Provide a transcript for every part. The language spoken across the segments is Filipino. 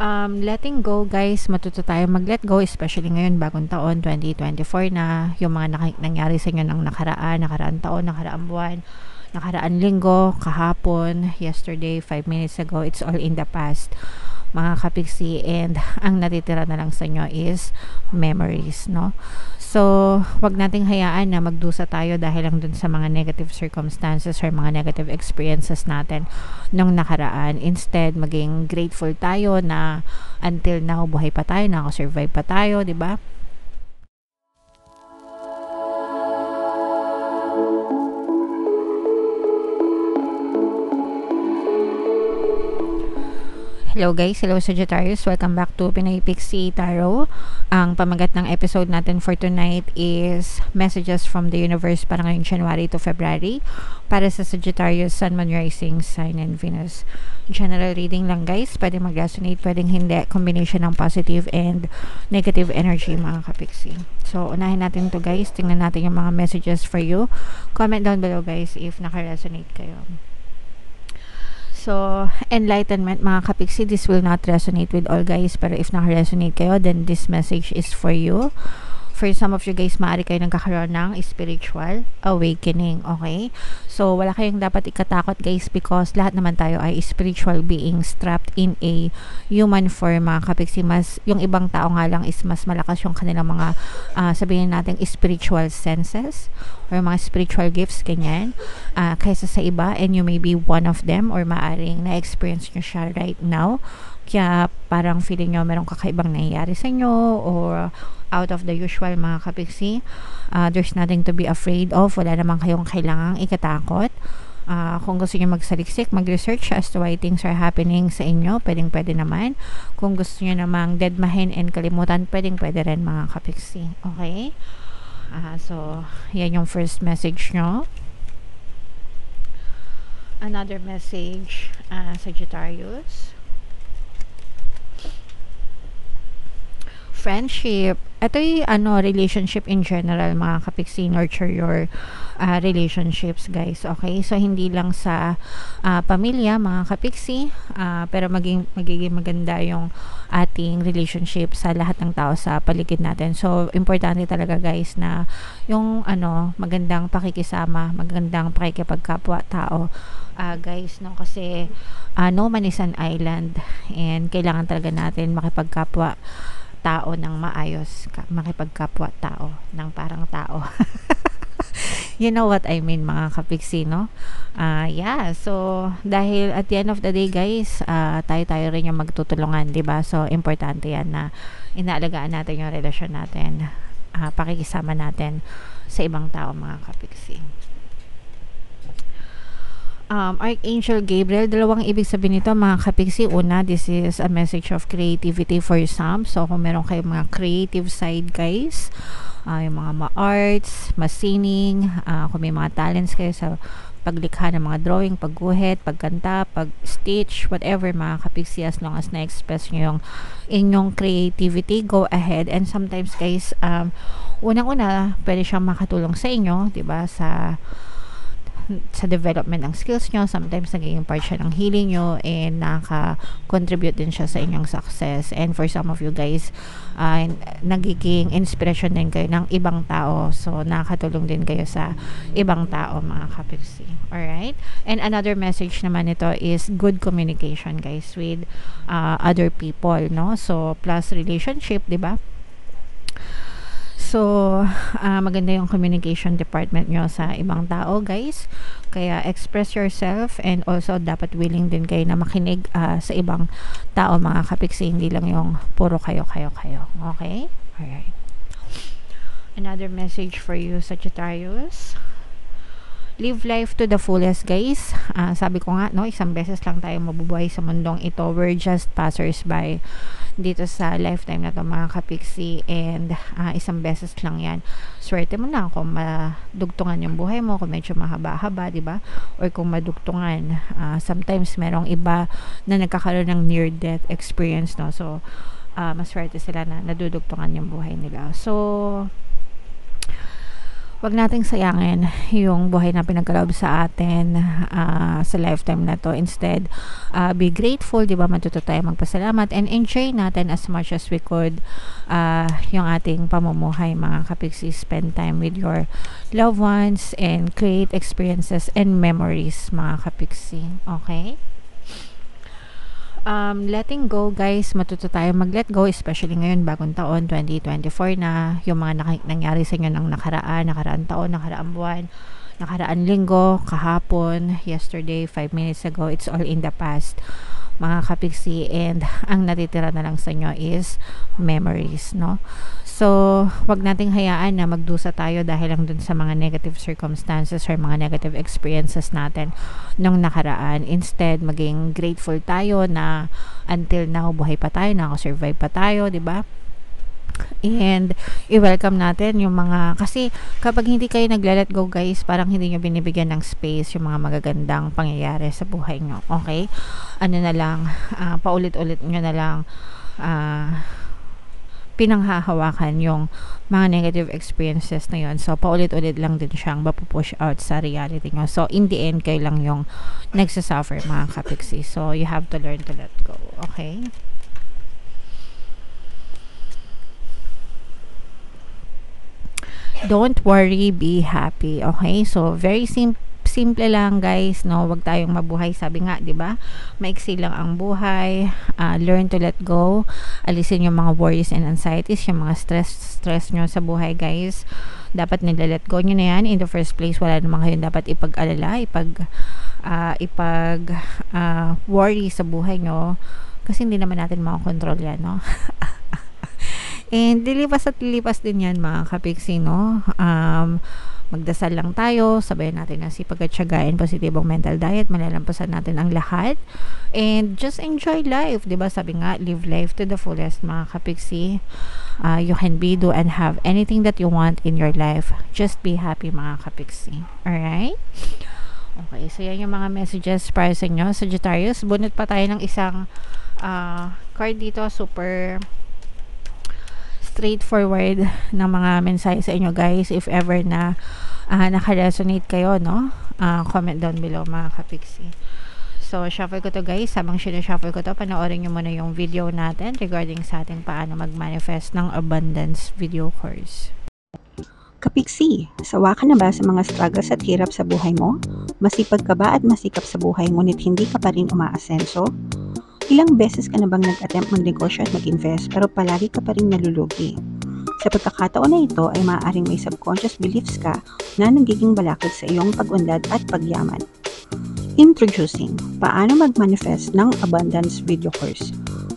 Letting go guys, matuto tayo mag-let go, especially ngayon, bagong taon, 2024 na, yung mga nangyari sa inyo ng nakaraan taon, nakaraan buwan, nakaraan linggo, kahapon, yesterday, 5 minutes ago, it's all in the past, mga kapiksi, and ang natitira na lang sa inyo is memories, no? So, wag nating hayaan na magdusa tayo dahil lang dun sa mga negative circumstances or mga negative experiences natin nung nakaraan. Instead, maging grateful tayo na until now buhay pa tayo, nakasurvive pa tayo, 'di ba? Hello guys, hello Sagittarius, welcome back to Pinay Pixie Tarot. Ang pamagat ng episode natin for tonight is messages from the universe para ngayong January to February para sa Sagittarius, Sun, Moon, Rising, Sign, and Venus. General reading lang guys, pwede mag-resonate, pwedeng hindi, combination ng positive and negative energy mga kapixie. So unahin natin to guys, tingnan natin yung mga messages for you. Comment down below guys if naka-resonate kayo. So, enlightenment mga kapiksi, this will not resonate with all guys, pero if naka-resonate kayo, then this message is for you. For some of you guys, maaari kayo nagkakaroon ng spiritual awakening, okay? So, wala kayong dapat ikatakot guys because lahat naman tayo ay spiritual beings trapped in a human form mga kapiksi. Mas, yung ibang tao nga lang is mas malakas yung kanilang mga, sabihin natin, spiritual senses or mga spiritual gifts, ganyan, kaysa sa iba, and you may be one of them or maaring na-experience nyo siya right now. Kaya parang feeling nyo merong kakaibang nangyayari sa inyo or out of the usual mga kapiksi. There's nothing to be afraid of. Wala naman kayong kailangang ikatakot. Kung gusto nyo magsaliksik, mag-research as to why things are happening sa inyo, pwede naman. Kung gusto nyo namang deadmahin and kalimutan, pwede rin mga kapiksi. Okay? So, yan yung first message nyo. Another message, Sagittarius. Friendship. Ito yung relationship in general mga kapiksi. Nurture your relationships guys, okay? So hindi lang sa pamilya mga kapiksi, pero magiging maganda yung ating relationship sa lahat ng tao sa paligid natin. So importante talaga guys na yung magandang pakikisama, magandang pakikipagkapwa tao guys, no? Kasi no man is an island and kailangan talaga natin makipagkapwa tao ng maayos, makipagkapwa tao ng parang tao. You know what I mean mga kapiksi, no? Yeah, so dahil at the end of the day guys, tayo rin yung magtutulungan, 'di ba? So importante yan na inaalagaan natin yung relasyon natin, pakikisama natin sa ibang tao mga kapiksi. Archangel Gabriel, dalawang ibig sabihin nito mga kapiksi. Una, this is a message of creativity for some. So kung meron kayong mga creative side guys, yung mga ma-arts, ma-singing, kung may mga talents kayo sa paglikha ng mga drawing, pagguhit, pagkanta, pag-stitch, whatever mga kapiksi, as long as na-express nyo yung inyong creativity, go ahead. And sometimes guys, unang-una, pwede siyang makatulong sa inyo, diba, sa development ng skills nyo. Sometimes nagiging part siya ng healing nyo and nakaka-contribute din siya sa inyong success. And for some of you guys, nagiging inspiration din kayo ng ibang tao. So nakakatulong din kayo sa ibang tao mga kapiksi. Alright? And another message naman ito is good communication guys with other people, no? So plus relationship, di ba? So, maganda yung communication department nyo sa ibang tao, guys. Kaya, express yourself and also dapat willing din kayo na makinig sa ibang tao, mga kapiksi. Hindi lang yung puro kayo. Okay? Alright. Another message for you, Sagittarius. Live life to the fullest, guys. Sabi ko nga, no, isang beses lang tayo mabubuhay sa mundong ito. We're just passers-by dito sa lifetime na to mga kapiksi, and isang beses lang yan. Swerte mo na kung madugtungan yung buhay mo, kung medyo mahaba-haba, diba? Or kung madugtungan, sometimes merong iba na nagkakaroon ng near-death experience, no? So maswerte sila na nadudugtungan yung buhay nila. So wag nating sayangin yung buhay na pinagkaloob sa atin sa lifetime na to. Instead, be grateful, di ba? Matuto tayo magpasalamat and enjoy natin as much as we could yung ating pamumuhay, mga kapiksi. Spend time with your loved ones and create experiences and memories, mga kapiksi. Okay? Letting go, guys, matuto tayo mag-let go, especially ngayon, bagong taon, 2024 na, yung mga nangyari sa inyo ng nakaraan taon, nakaraang buwan, nakaraan linggo, kahapon, yesterday, 5 minutes ago, it's all in the past, mga kapiksi, and ang natitira na lang sa inyo is memories, no? So, wag nating hayaan na magdusa tayo dahil lang dun sa mga negative circumstances or mga negative experiences natin nung nakaraan. Instead, maging grateful tayo na until now, buhay pa tayo, nakasurvive pa tayo, di ba? And i-welcome natin yung mga, kasi kapag hindi kayo nagla-let go, guys, parang hindi nyo binibigyan ng space yung mga magagandang pangyayari sa buhay nyo. Okay? Ano na lang, paulit-ulit nyo na lang pinanghahawakan yung mga negative experiences na yun. So, paulit-ulit lang din siyang mapupush out sa reality nyo. So, in the end, kayo lang yung nagsasuffer, mga kapiksi. So, you have to learn to let go. Okay? Don't worry, be happy. Okay? So, very simple lang, guys, no? Wag tayong mabuhay, sabi nga, 'di ba? Maiksi lang ang buhay. Learn to let go. Alisin yung mga worries and anxieties, yung mga stress nyo sa buhay, guys. Dapat nila-let go nyo na yan. In the first place, wala namang kayo dapat ipag-alala, worry sa buhay nyo, kasi hindi naman natin makakontrol yan, no? And lilipas at lilipas din yan, mga kapiksi, no? Magdasal lang tayo, sabayan natin ang sipag at syaga and positibong mental diet, malalampasan natin ang lahat, and just enjoy life, diba? Sabi nga, live life to the fullest, mga kapiksi. You can be, do, and have anything that you want in your life. Just be happy, mga kapiksi. Alright? Okay, so yan yung mga messages para sa inyo, Sagittarius. Bunot pa tayo ng isang card dito, super straightforward ng mga mensahe sa inyo, guys. If ever na naka-resonate kayo, no? Comment down below, mga kapiksi. So, shuffle ko to, guys. Habang sinushuffle ko to, panoorin nyo muna yung video natin regarding sa ating paano mag-manifest ng abundance video course. Kapiksi, sawa ka na ba sa mga struggles at hirap sa buhay mo? Masipag ka ba at masikap sa buhay ngunit hindi ka pa rin umaasenso? Ilang beses ka na bang nag-attempt magnegosyo at mag-invest pero palagi ka pa rin nalulugi? Sa pagkakataon na ito ay maaaring may subconscious beliefs ka na nagiging balakid sa iyong pag-unlad at pagyaman. Introducing, paano mag-manifest ng abundance video course.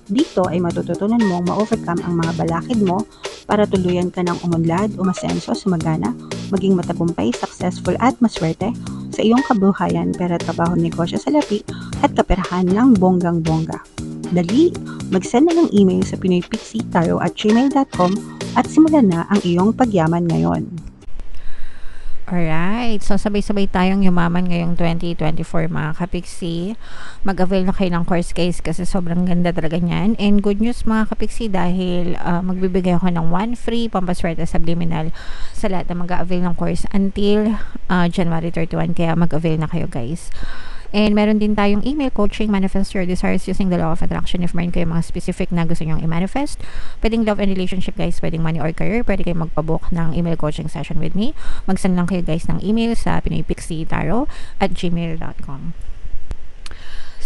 Dito ay matututunan mong ma-overcome ang mga balakid mo para tuluyan ka ng umunlad, umasenso, sumagana, maging matagumpay, successful at maswerte sa iyong kabuhayan, pera, trabaho, negosyo, salapi at kaperahan ng bonggang-bongga. Dali, mag-send na ng email sa pinoypixitaro@gmail.com at simulan na ang iyong pagyaman ngayon. Alright, so sabay-sabay tayong yumaman ngayong 2024, mga kapiksi. Mag-avail na kayo ng course, guys, kasi sobrang ganda talaga niyan. And good news, mga kapiksi, dahil magbibigay ako ng 1 free pampaswerte subliminal sa lahat na mag-avail ng course until January 31, kaya mag-avail na kayo, guys. And meron din tayong email coaching, manifest your desires using the law of attraction. If meron kayo mga specific na gusto nyong i-manifest, pwedeng love and relationship, guys, pwedeng money or career, pwede kayo magpabook ng email coaching session with me. Mag-send lang kayo, guys, ng email sa pinoypixitaro@gmail.com.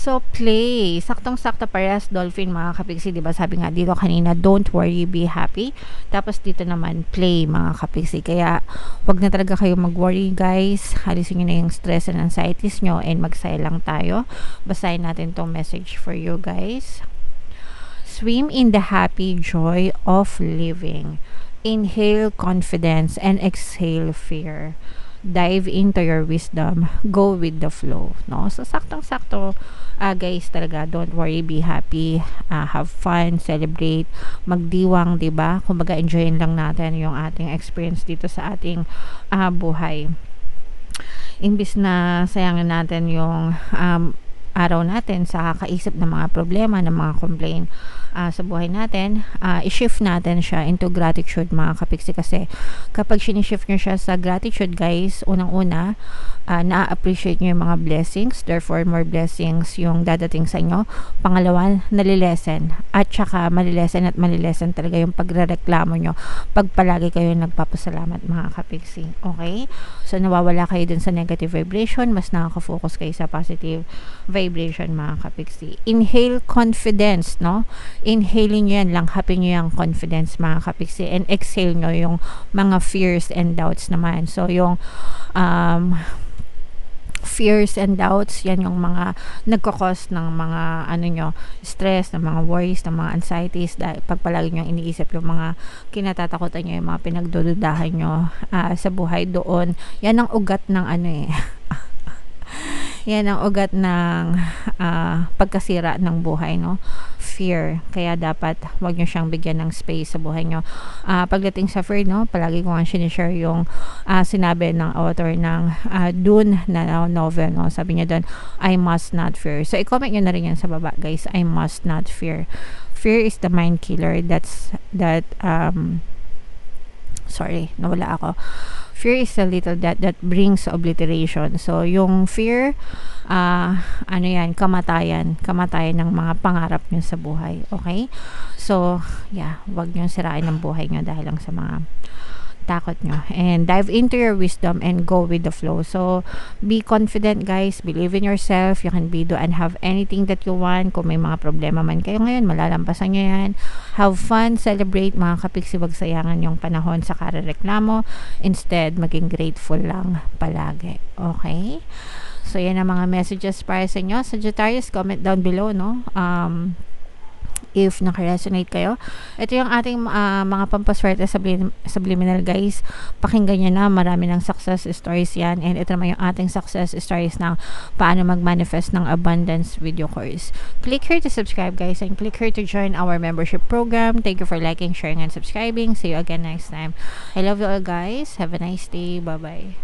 So, play. Saktong-sakto parehas, Dolphin, mga kapiksi. Diba sabi nga dito kanina, don't worry, be happy. Tapos dito naman, play, mga kapiksi. Kaya, wag na talaga kayo mag-worry, guys. Halisin nyo na yung stress and anxieties nyo and magsaya lang tayo. Basahin natin tong message for you, guys. Swim in the happy joy of living. Inhale confidence and exhale fear. Dive into your wisdom. Go with the flow. No? So, saktong-sakto, guys, talaga, don't worry, be happy, have fun, celebrate, magdiwang, diba? Kumbaga, enjoyin lang natin yung ating experience dito sa ating buhay. Imbis na sayangin natin yung araw natin sa kakaisip ng mga problema, ng mga complaint, sa buhay natin, i-shift natin siya into gratitude mga kapiksi, kasi kapag shift nyo siya sa gratitude guys, unang-una, na-appreciate nyo yung mga blessings, therefore more blessings yung dadating sa inyo. Pangalawa, nalilesen, at saka malilesen talaga yung pagrereklamo nyo pag palagi kayo nagpapasalamat mga kapiksi. Okay? So nawawala kayo dun sa negative vibration, mas nakaka-focus kayo sa positive vibration mga kapiksi. Inhale confidence, no? Inhale nyo yan, langhapin nyo yung confidence mga kapiksi, and exhale nyo yung mga fears and doubts naman. So yung fears and doubts, yan yung mga nagkakos ng mga stress, ng mga worries, ng mga anxieties, dahil pag palagi nyo iniisip yung mga kinatatakutan nyo, yung mga pinagdududahan nyo sa buhay, doon yan ang ugat ng yan ang ugat ng pagkasira ng buhay, no? Fear. Kaya dapat wag nyo siyang bigyan ng space sa buhay nyo. Pagdating sa fear, no, palagi ko nga sinishare yung sinabi ng author ng Dune na novel, no? Sabi niya doon, I must not fear. So i-comment nyo na rin yan sa baba guys, I must not fear. Fear is the mind killer. Sorry, nawala ako. Fear is a little that brings obliteration. So yung fear, kamatayan ng mga pangarap nyo sa buhay. Okay? So yeah, wag nyo sirain ang buhay nyo dahil lang sa mga takot nyo, and dive into your wisdom and go with the flow. So be confident guys, believe in yourself, you can do and have anything that you want. Kung may mga problema man kayo ngayon, malalampasan nyo yan. Have fun, celebrate mga kapiksi, wag sayangan yung panahon sa karereklamo, instead maging grateful lang palagi. Okay, so yan ang mga messages para sa inyo Sagittarius. Comment down below, no, if naka-resonate kayo. Ito yung ating mga pampaswerte subliminal guys. Pakinggan nyo na, marami ng success stories yan, and ito naman yung ating success stories ng paano mag-manifest ng abundance video course. Click here to subscribe guys, and click here to join our membership program. Thank you for liking, sharing, and subscribing. See you again next time. I love you all guys. Have a nice day. Bye bye.